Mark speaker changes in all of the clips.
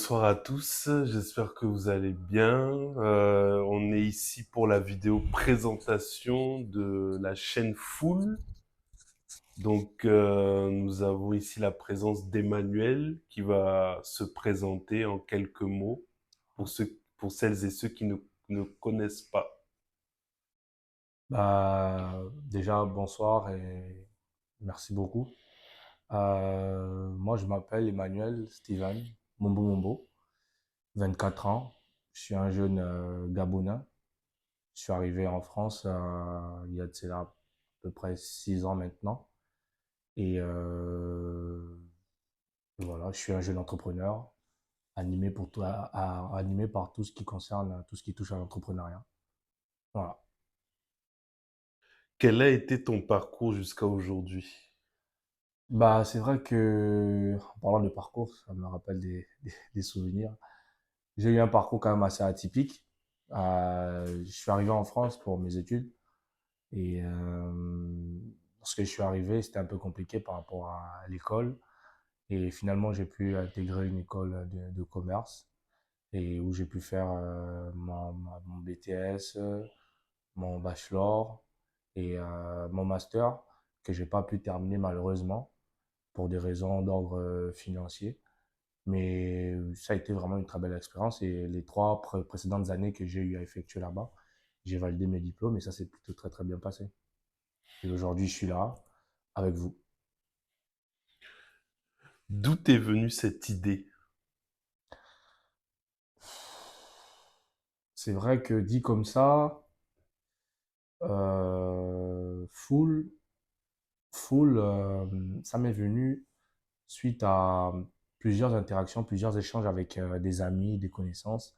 Speaker 1: bonsoir à tous, j'espère que vous allez bien. On est ici pour la vidéo présentation de la chaîne Full. Nous avons ici la présence d'Emmanuel qui va se présenter en quelques mots pour celles et ceux qui ne connaissent pas.
Speaker 2: Déjà, bonsoir et merci beaucoup. Moi, je m'appelle Emmanuel Steven Mombo Mombo, 24 ans. Je suis un jeune Gabonais. Je suis arrivé en France il y a de cela à peu près 6 ans maintenant. Et voilà, je suis un jeune entrepreneur animé, animé par tout ce qui concerne, tout ce qui touche à l'entrepreneuriat. Voilà.
Speaker 1: Quel a été ton parcours jusqu'à aujourd'hui?
Speaker 2: C'est vrai que, en parlant de parcours, ça me rappelle des souvenirs. J'ai eu un parcours quand même assez atypique. Je suis arrivé en France pour mes études et lorsque je suis arrivé, c'était un peu compliqué par rapport à l'école. Et finalement, j'ai pu intégrer une école de commerce et où j'ai pu faire mon BTS, mon bachelor et mon master que j'ai pas pu terminer malheureusement pour des raisons d'ordre financier. Mais ça a été vraiment une très belle expérience et les trois précédentes années que j'ai eu à effectuer là-bas, j'ai validé mes diplômes et ça s'est plutôt très très bien passé. Et aujourd'hui, je suis là avec vous.
Speaker 1: D'où est venue cette idée?
Speaker 2: C'est vrai que dit comme ça, full, ça m'est venu suite à plusieurs interactions, plusieurs échanges avec des amis, des connaissances,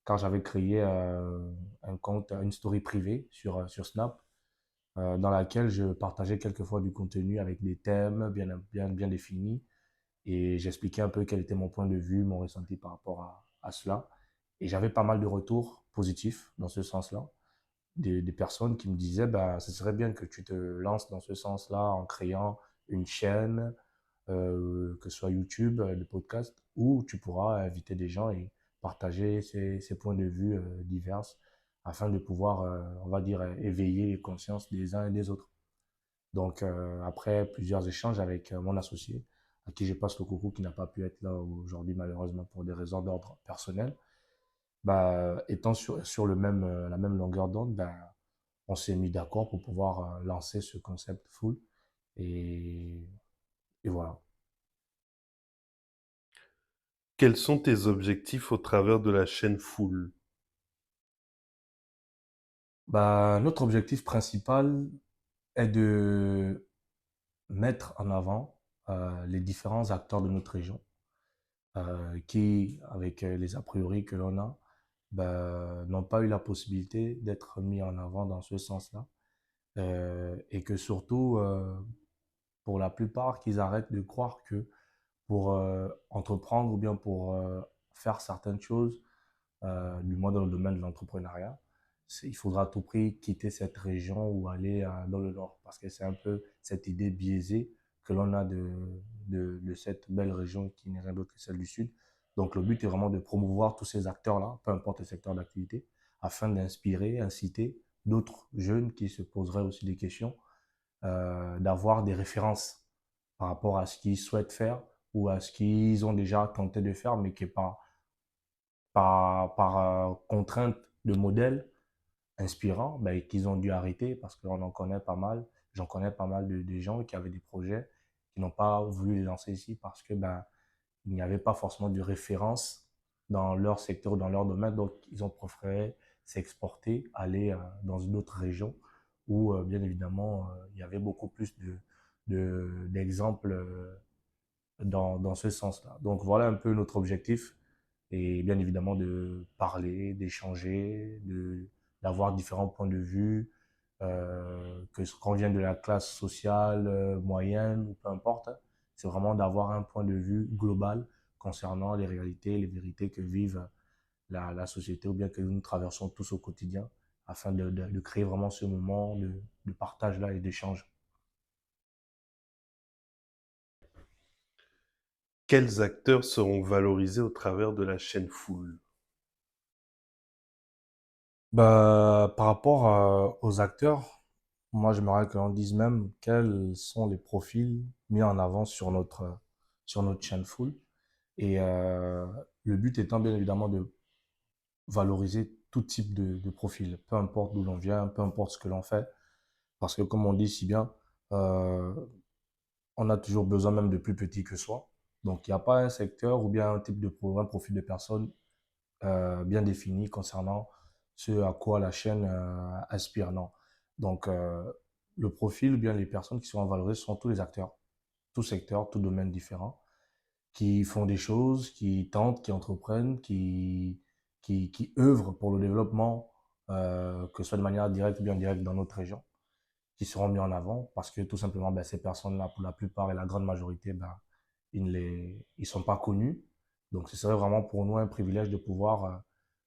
Speaker 2: car j'avais créé un compte, une story privée sur Snap dans laquelle je partageais quelquefois du contenu avec des thèmes bien définis et j'expliquais un peu quel était mon point de vue, mon ressenti par rapport à cela. Et j'avais pas mal de retours positifs dans ce sens-là, des personnes qui me disaient, bah, ce serait bien que tu te lances dans ce sens-là en créant une chaîne, que ce soit YouTube, le podcast, où tu pourras inviter des gens et partager ces points de vue divers afin de pouvoir, on va dire, éveiller les consciences des uns et des autres. Donc, après plusieurs échanges avec mon associé, à qui je passe le coucou, qui n'a pas pu être là aujourd'hui malheureusement pour des raisons d'ordre personnel, étant sur la même longueur d'onde, on s'est mis d'accord pour pouvoir lancer ce concept full. Et, et voilà.
Speaker 1: Quels sont tes objectifs au travers de la chaîne Full?
Speaker 2: Notre objectif principal est de mettre en avant les différents acteurs de notre région qui, avec les a priori que l'on a, n'ont pas eu la possibilité d'être mis en avant dans ce sens-là. Et que surtout, pour la plupart, qu'ils arrêtent de croire que pour entreprendre ou bien pour faire certaines choses, du moins dans le domaine de l'entrepreneuriat, il faudra à tout prix quitter cette région ou aller dans le nord. Parce que c'est un peu cette idée biaisée que l'on a de cette belle région qui n'est rien d'autre que celle du sud. Donc le but est vraiment de promouvoir tous ces acteurs-là, peu importe le secteur d'activité, afin d'inspirer, inciter d'autres jeunes qui se poseraient aussi des questions, d'avoir des références par rapport à ce qu'ils souhaitent faire ou à ce qu'ils ont déjà tenté de faire, mais qui est par contrainte de modèles inspirants, qu'ils ont dû arrêter parce qu'on en connaît pas mal. J'en connais pas mal de gens qui avaient des projets qui n'ont pas voulu les lancer ici parce que il n'y avait pas forcément de référence dans leur secteur, dans leur domaine. Donc, ils ont préféré s'exporter, aller dans une autre région où, bien évidemment, il y avait beaucoup plus d'exemples dans ce sens-là. Donc, voilà un peu notre objectif. Et bien évidemment, de parler, d'échanger, d'avoir différents points de vue, que ce qu'on vienne de la classe sociale, moyenne ou peu importe. C'est vraiment d'avoir un point de vue global concernant les réalités, les vérités que vivent la société ou bien que nous traversons tous au quotidien afin de créer vraiment ce moment de partage-là et d'échange.
Speaker 1: Quels acteurs seront valorisés au travers de la chaîne Full?
Speaker 2: Bah, par rapport aux acteurs, moi j'aimerais qu'on dise même quels sont les profils mis en avant sur notre chaîne full. Et le but étant bien évidemment de valoriser tout type de profil, peu importe d'où l'on vient, peu importe ce que l'on fait. Parce que comme on dit si bien, euh, on a toujours besoin même de plus petits que soi. Donc il n'y a pas un secteur ou bien un type de un profil de personne bien défini concernant ce à quoi la chaîne aspire. Non. Donc, le profil ou bien les personnes qui seront valorisées sont tous les acteurs, tout secteur, tout domaine différent, qui font des choses, qui tentent, qui entreprennent, qui œuvrent pour le développement, que ce soit de manière directe ou bien indirecte dans notre région, qui seront mis en avant parce que tout simplement, ben, ces personnes-là, pour la plupart et la grande majorité, ben, ils sont pas connus. Donc, ce serait vraiment pour nous un privilège de pouvoir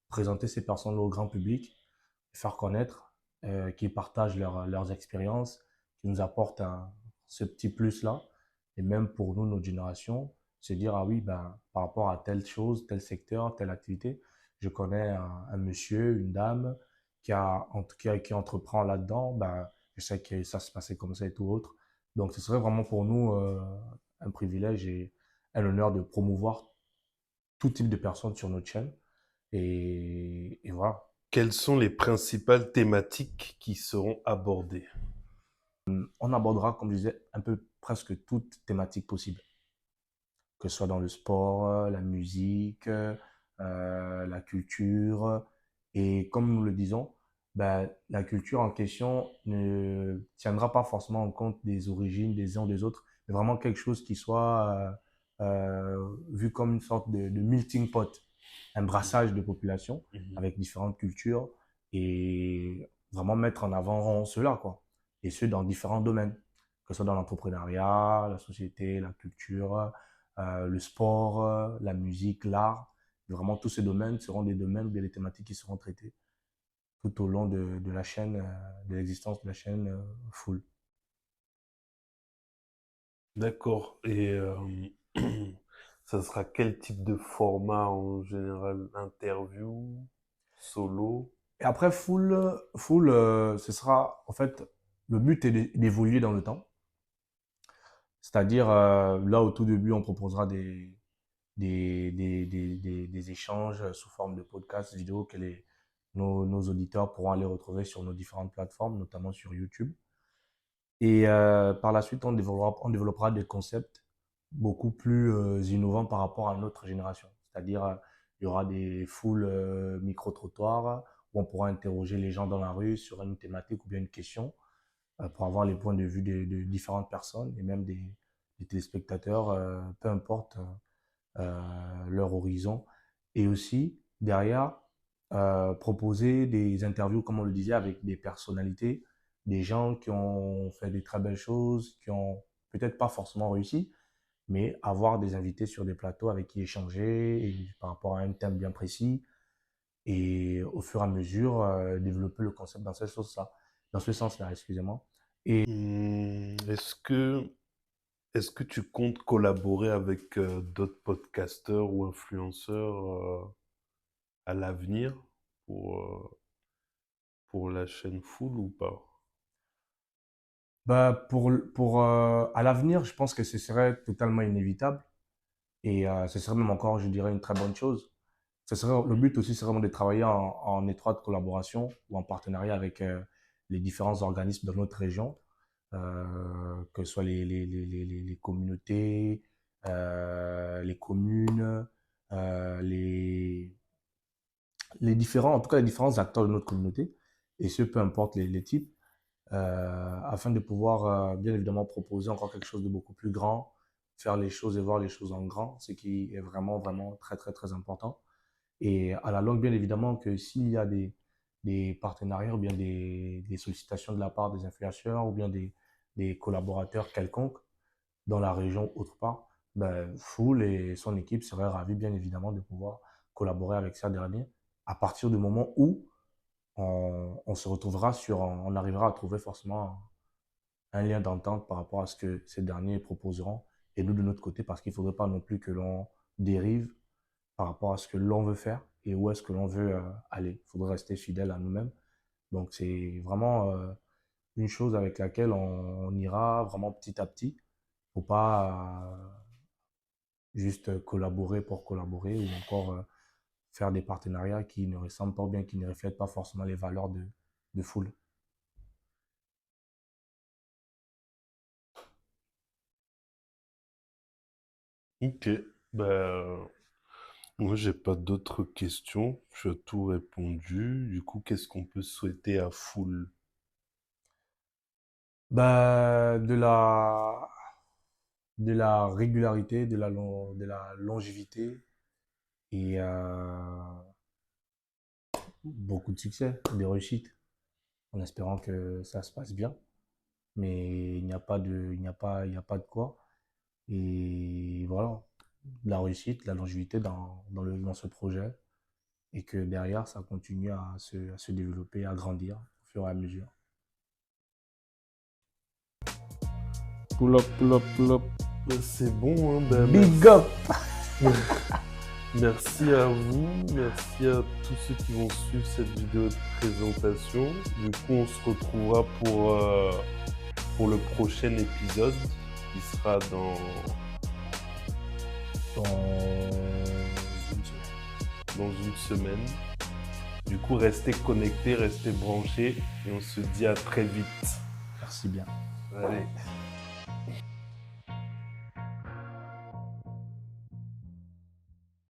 Speaker 2: présenter ces personnes au grand public, faire connaître, qui partagent leurs expériences, qui nous apportent ce petit plus-là. Et même pour nous, notre génération, se dire, ah oui, ben, par rapport à telle chose, tel secteur, telle activité, je connais un monsieur, une dame qui entreprend là-dedans, ben, je sais que ça se passait comme ça et tout autre. Donc, ce serait vraiment pour nous un privilège et un honneur de promouvoir tout type de personnes sur notre chaîne. Et voilà.
Speaker 1: Quelles sont les principales thématiques qui seront abordées?
Speaker 2: On abordera, comme je disais, un peu presque toute thématique possible, que ce soit dans le sport, la musique, la culture. Et comme nous le disons, ben, la culture en question ne tiendra pas forcément en compte des origines des uns ou des autres, mais vraiment quelque chose qui soit vu comme une sorte de melting pot, un brassage de population
Speaker 1: Mhm.
Speaker 2: avec différentes cultures et vraiment mettre en avant cela, quoi. Et ce, dans différents domaines, que ce soit dans l'entrepreneuriat, la société, la culture, le sport, la musique, l'art. Vraiment, tous ces domaines seront des domaines ou des thématiques qui seront traitées tout au long de la chaîne, de l'existence de la chaîne Full.
Speaker 1: D'accord. Et ça sera quel type de format en général? Interview, solo?
Speaker 2: Et après, Full ce sera, en fait, le but est d'évoluer dans le temps. C'est-à-dire, là, au tout début, on proposera des échanges sous forme de podcasts vidéo que nos auditeurs pourront aller retrouver sur nos différentes plateformes, notamment sur YouTube. Et par la suite, on développera des concepts beaucoup plus innovants par rapport à notre génération. C'est-à-dire, il y aura des full micro-trottoirs où on pourra interroger les gens dans la rue sur une thématique ou bien une question pour avoir les points de vue de différentes personnes et même des téléspectateurs, peu importe leur horizon. Et aussi, derrière, proposer des interviews, comme on le disait, avec des personnalités, des gens qui ont fait des très belles choses, qui ont peut-être pas forcément réussi, mais avoir des invités sur des plateaux avec qui échanger et par rapport à un thème bien précis et au fur et à mesure développer le concept dans ce sens-là, excusez-moi.
Speaker 1: Est-ce que tu comptes collaborer avec d'autres podcasteurs ou influenceurs à l'avenir pour, euh, pour la chaîne Full ou pas?
Speaker 2: Bah, à l'avenir, je pense que ce serait totalement inévitable et ce serait même encore, je dirais, une très bonne chose. Le but aussi serait vraiment de travailler en étroite collaboration ou en partenariat avec les différents organismes de notre région, que ce soit les communautés, les communes, euh, les, en tout cas les différents acteurs de notre communauté, et ce, peu importe les types, afin de pouvoir bien évidemment proposer encore quelque chose de beaucoup plus grand, faire les choses et voir les choses en grand, ce qui est vraiment, vraiment très, très, très important. Et à la longue, bien évidemment, que s'il y a des partenariats ou bien des sollicitations de la part des influenceurs ou bien des collaborateurs quelconques dans la région autre part, ben, Foul et son équipe seraient ravis, bien évidemment, de pouvoir collaborer avec ces derniers à partir du moment où on se retrouvera on arrivera à trouver forcément un lien d'entente par rapport à ce que ces derniers proposeront et nous de notre côté, parce qu'il ne faudrait pas non plus que l'on dérive par rapport à ce que l'on veut faire et où est-ce que l'on veut aller. Il faudrait rester fidèle à nous-mêmes. Donc, c'est vraiment une chose avec laquelle on ira vraiment petit à petit. Il ne faut pas juste collaborer pour collaborer ou encore faire des partenariats qui ne ressemblent pas ou bien qui ne reflètent pas forcément les valeurs de foule.
Speaker 1: Ok. Bah, moi, j'ai pas d'autres questions. Tu as tout répondu. Du coup, qu'est-ce qu'on peut souhaiter à Full?
Speaker 2: Bah, de la régularité, de la longévité et beaucoup de succès, des réussites, en espérant que ça se passe bien. Mais il n'y a pas de quoi. Et voilà, de la réussite, de la longévité dans ce projet et que derrière, ça continue à se développer, à grandir au fur et à mesure. Pull up, pull up, pull up.
Speaker 1: C'est bon, hein? Ben,
Speaker 2: Big up!
Speaker 1: merci à vous, merci à tous ceux qui vont suivre cette vidéo de présentation. Du coup, on se retrouvera pour le prochain épisode qui sera
Speaker 2: Dans une semaine.
Speaker 1: dans une semaine. Du coup, restez connectés, restez branchés et on se dit à très vite.
Speaker 2: Merci bien.
Speaker 1: Allez.